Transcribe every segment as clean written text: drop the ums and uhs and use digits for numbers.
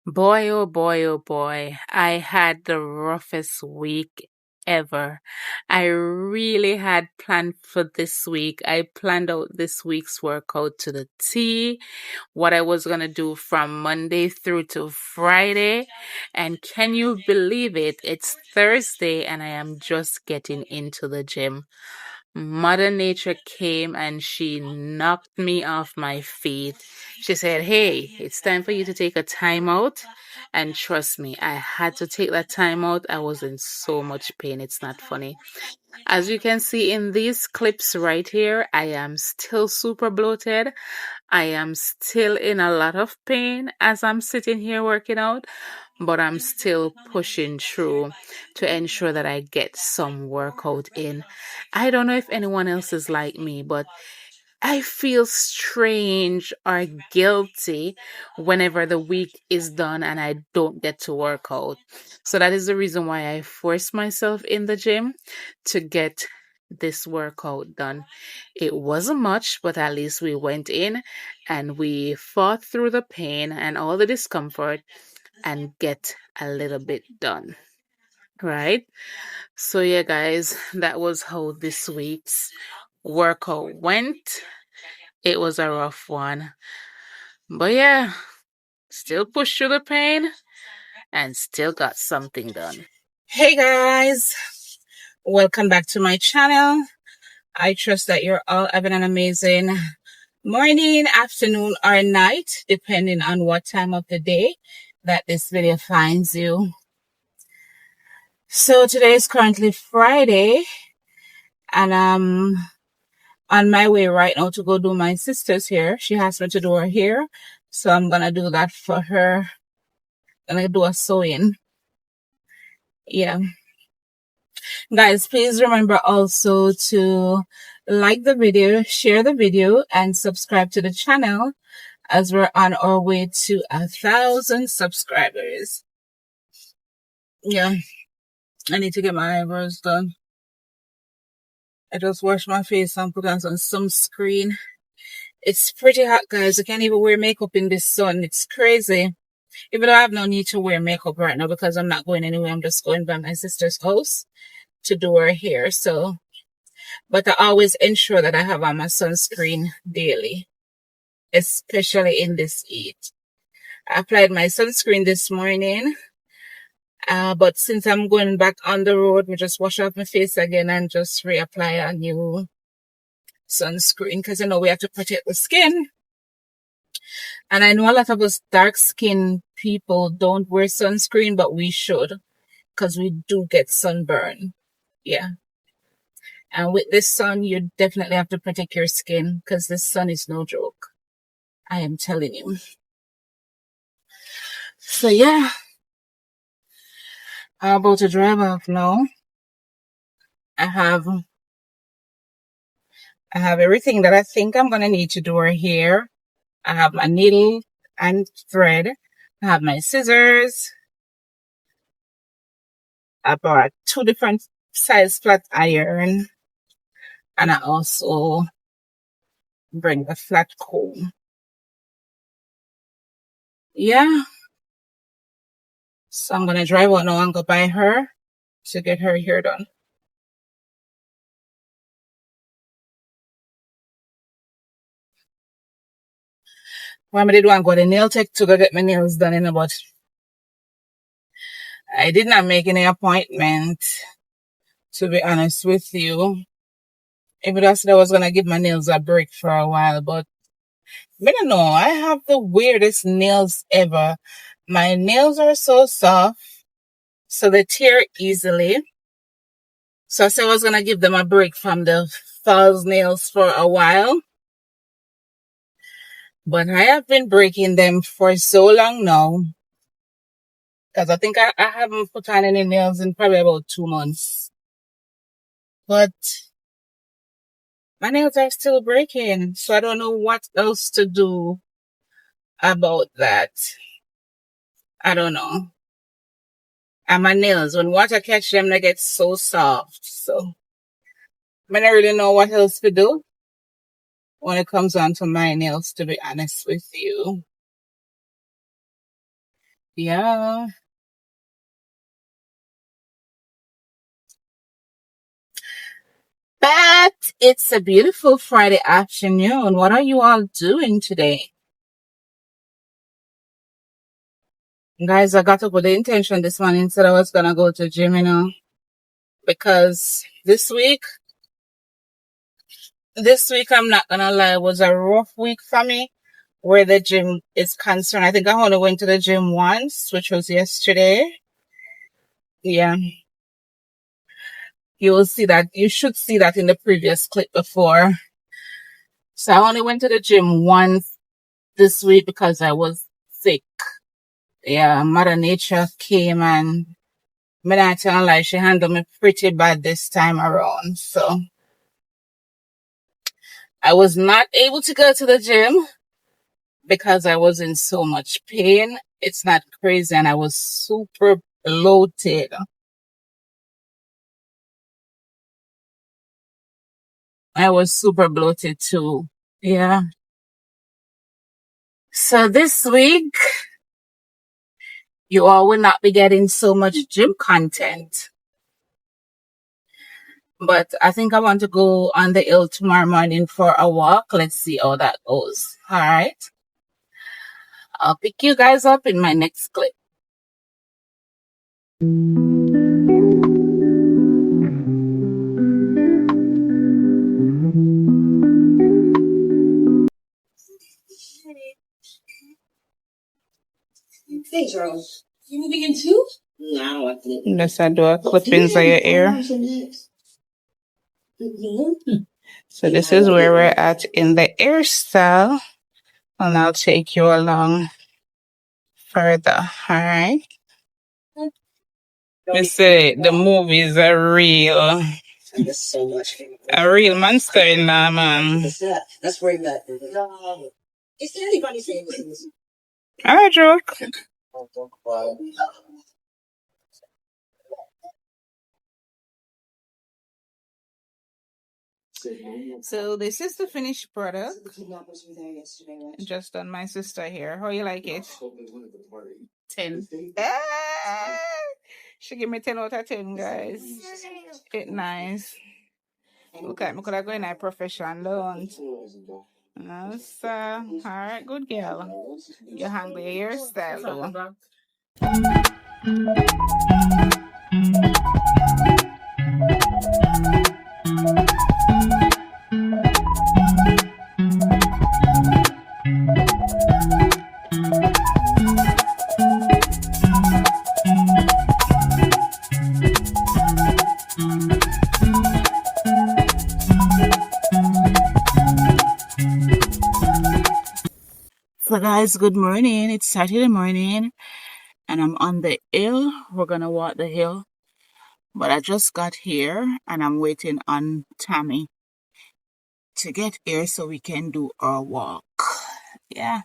Boy, oh boy, oh boy. I had the roughest week ever. I really had planned for this week. I planned out this week's workout to the T, what I was going to do from Monday through to Friday. And can you believe it? It's Thursday and I am just getting into the gym. Mother Nature came and she knocked me off my feet. She said, "Hey, it's time for you to take a time out." And trust me, I had to take that time out. I was in so much pain. It's not funny. As you can see in these clips right here, I am still super bloated. I am still in a lot of pain as I'm sitting here working out, but I'm still pushing through to ensure that I get some workout in. I don't know if anyone else is like me, but I feel strange or guilty whenever the week is done and I don't get to work out. So that is the reason why I force myself in the gym to get this workout done. It wasn't much, but at least we went in and we fought through the pain and all the discomfort and get a little bit done. Right? So, yeah, guys, that was how this week's workout went. It was a rough one. But yeah, still pushed through the pain and still got something done. Hey guys, welcome back to my channel. I trust that you're all having an amazing morning, afternoon, or night, depending on what time of the day that this video finds you. So today is currently Friday, and I'm on my way right now to go do my sister's hair. She asked me to do her hair, so I'm gonna do that for her. I'm gonna do a sewing. Yeah. Guys, please remember also to like the video, share the video, and subscribe to the channel as we're on our way to 1,000 subscribers. Yeah, I need to get my eyebrows done. I just washed my face and put on some sunscreen. It's pretty hot, guys. I can't even wear makeup in this sun. It's crazy. Even though I have no need to wear makeup right now because I'm not going anywhere. I'm just going by my sister's house to do her hair. But I always ensure that I have on my sunscreen daily, especially in this heat. I applied my sunscreen this morning, but since I'm going back on the road, we just wash off my face again and just reapply a new sunscreen because, we have to protect the skin. And I know a lot of us dark skinned people don't wear sunscreen, but we should because we do get sunburn. Yeah. And with this sun, you definitely have to protect your skin because this sun is no joke. I am telling you. So yeah, I'm about to drive off now. I have everything that I think I'm gonna need to do her hair. I have my needle and thread. I have my scissors. I bought 2 different size flat iron, and I also bring the flat comb. Yeah. So I'm gonna drive out now and go by her to get her hair done. What I did want to go to the nail tech to go get my nails done, but I did not make any appointment, to be honest with you. Even though I said I was gonna give my nails a break for a while, but I don't know. I have the weirdest nails ever. My nails are so soft, so they tear easily. So I said I was gonna give them a break from the false nails for a while. But I have been breaking them for so long now. Because I think I haven't put on any nails in probably about 2 months. But my nails are still breaking. So I don't know what else to do about that. I don't know. And my nails, when water catch them, they get so soft. So I don't really know what else to do when it comes on to my nails, to be honest with you. Yeah. But it's a beautiful Friday afternoon. What are you all doing today? Guys, I got up with the intention this morning, said I was gonna go to gym, because this week I'm not gonna lie, was a rough week for me where the gym is concerned. I think I only went to the gym once, which was yesterday. Yeah, you should see that in the previous clip before. So I only went to the gym once this week because I was sick. Yeah, Mother Nature came and me not tell you, like, she handled me pretty bad this time around. So I was not able to go to the gym because I was in so much pain. It's not crazy, and I was super bloated. I was super bloated too. Yeah. So this week, you all will not be getting so much gym content. But I think I want to go on the hill tomorrow morning for a walk. Let's see how that goes. All right. I'll pick you guys up in my next clip. Hey, Charles. You moving in too? No, I think. Let's do a clippings of your ear. So this is where we're at in the hairstyle, and I'll take you along further. All right. We say the movies are real. So much. A real monster in there, man. That's where you met. Is there anybody saying this? I joke. So this is the finished product. Just on my sister here. How you like it? 10. Ah! She give me 10 out of 10, guys. It's nice. Look at me, could I go in a profession loan? Yes, all right, good girl. You handle your hairstyle, though. So guys, good morning. It's Saturday morning and I'm on the hill. We're gonna walk the hill. But I just got here and I'm waiting on Tammy to get here so we can do our walk. Yeah.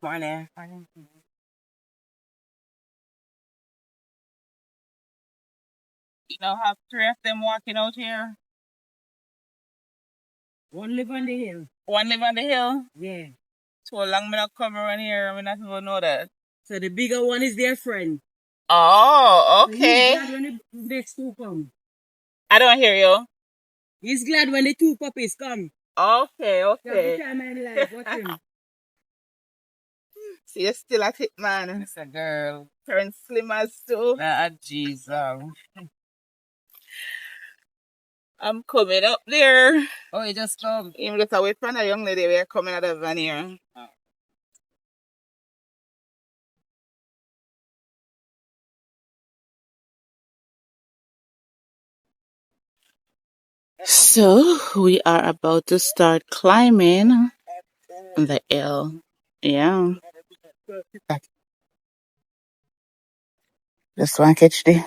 Morning. Morning. You know, have three of them walking out here. One live on the hill. One live on the hill. Yeah. So long me not come around here, I not even know that. So the bigger one is their friend. Oh, So okay. he's glad when the next two come. I don't hear you. He's glad when the two puppies come. Okay, That's the okay. time in life. Watch him. So you're still at it, man. It's a girl. Turn slim as too. Ah, Jesus. I'm coming up there. Oh, he just come. Him just away from a young lady. We're coming out of van here. So we are about to start climbing the hill. Yeah. Just want to catch the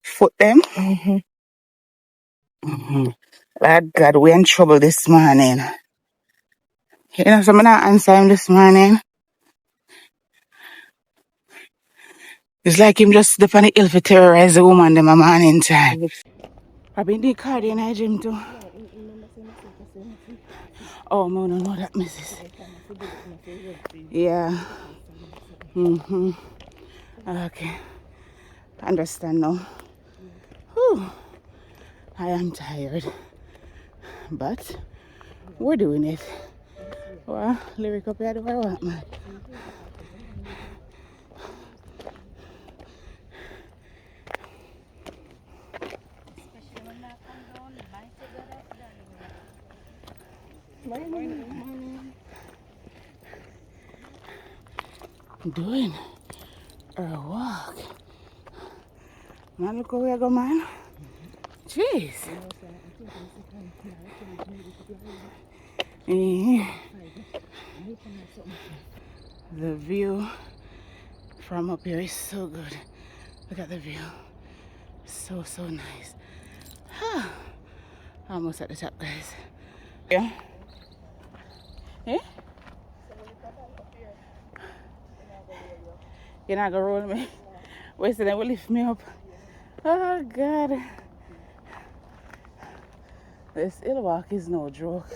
foot them. Lord God, we in trouble this morning. You know, so I'm not answer him this morning. It's like him just step on the hill for terrorize the woman them a morning time. I've been doing cardio in the gym too. Oh, no, that misses. Yeah. Okay. Understand now. Whew. I am tired. But we're doing it. Well, lyric up here, do I want, man? Doing a walk. Man, look where we go, man. Jeez. The view from up here is so good. Look at the view. So nice. Almost at the top, guys. Yeah. Eh? You're not gonna roll me. Wait, so they will lift me up. Oh God. This hill walk is no joke.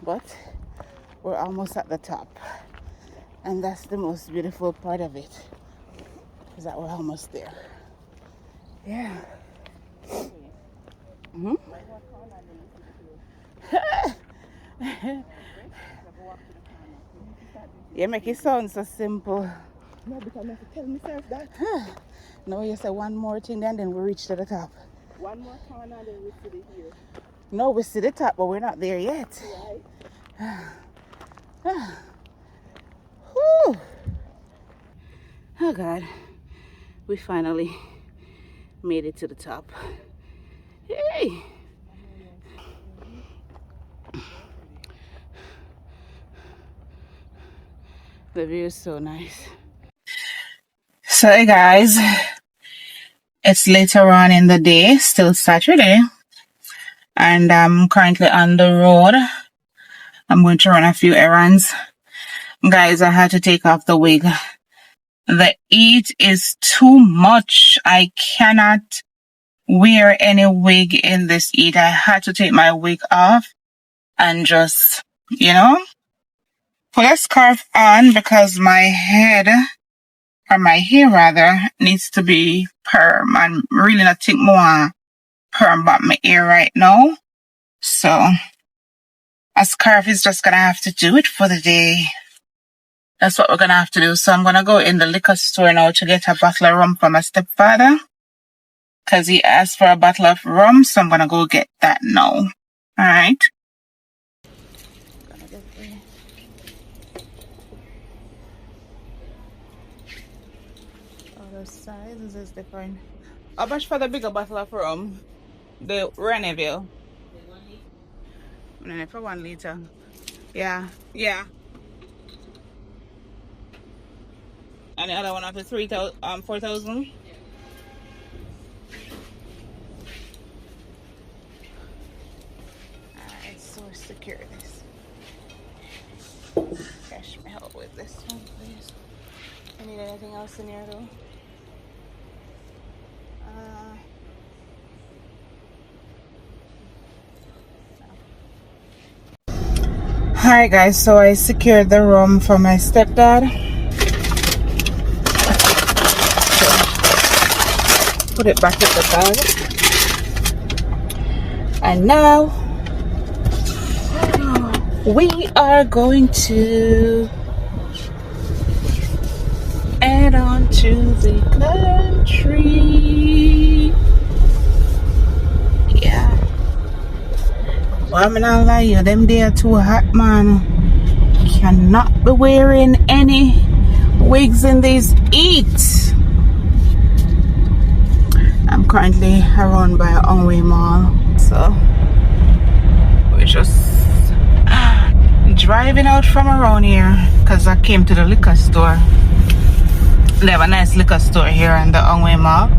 But we're almost at the top. And that's the most beautiful part of it. Is that we're almost there. Yeah. You make it sound so simple. No, because I have to tell myself that. No, you say one more thing and then we reach to the top. One more corner and then we sit it here. No, we see the top, but we're not there yet. Right. Whew. Oh God, we finally made it to the top. Hey. The view is so nice. So hey guys, it's later on in the day, still Saturday, and I'm currently on the road. I'm going to run a few errands. Guys, I had to take off the wig. The heat is too much. I cannot wear any wig in this heat. I had to take my wig off and just, put a scarf on because my head, or my hair rather, needs to be perm. I'm really not think more perm about my hair right now. So a scarf is just gonna have to do it for the day. That's what we're gonna have to do. So I'm gonna go in the liquor store now to get a bottle of rum for my stepfather, because he asked for a bottle of rum, so I'm gonna go get that now. All right. Other sizes is different. How much for the bigger bottle of rum? The Reneville. No, for 1 liter. Yeah. And the other one after 4,000. Alright, so secure this. Cash me help with this one, please. I need anything else in here though? Alright guys, so I secured the room for my stepdad. Put it back in the bag. And now we are going to head on to the country. Yeah. Well, I'm not lie you, them they are too hot, man. Cannot be wearing any wigs in this heat. I'm currently around by Onway Mall, so we're just driving out from around here because I came to the liquor store. They have a nice liquor store here in the Onway Mall,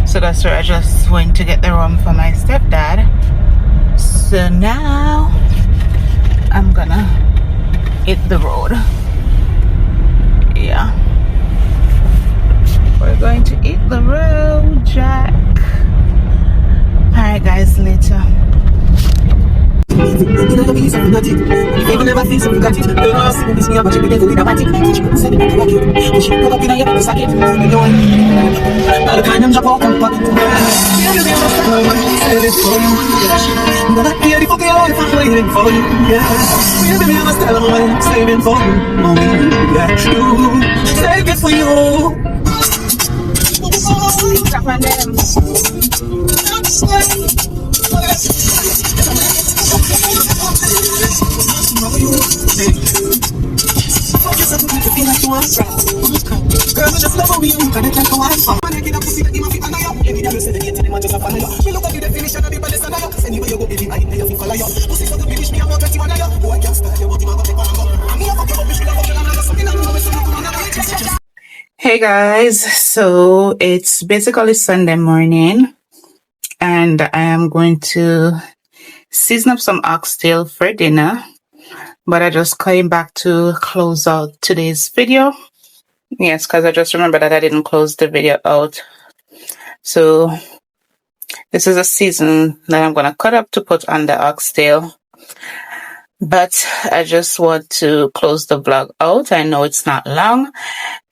so that's where I just went to get the rum for my stepdad. So now I'm gonna hit the road. Yeah, we're going to hit the road, Jack. Alright guys, later. Hey guys, so it's basically Sunday morning and I am going to season up some oxtail for dinner, but I just came back to close out today's video. Yes, because I just remembered that I didn't close the video out. So this is a season that I'm going to cut up to put on the oxtail. But I just want to close the vlog out. I know it's not long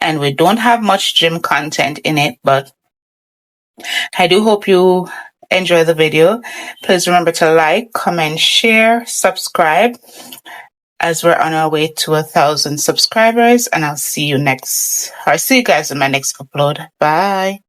and we don't have much gym content in it, but I do hope you enjoy the video. Please remember to like, comment, share, subscribe as we're on our way to 1,000 subscribers, and I'll see you guys in my next upload. Bye.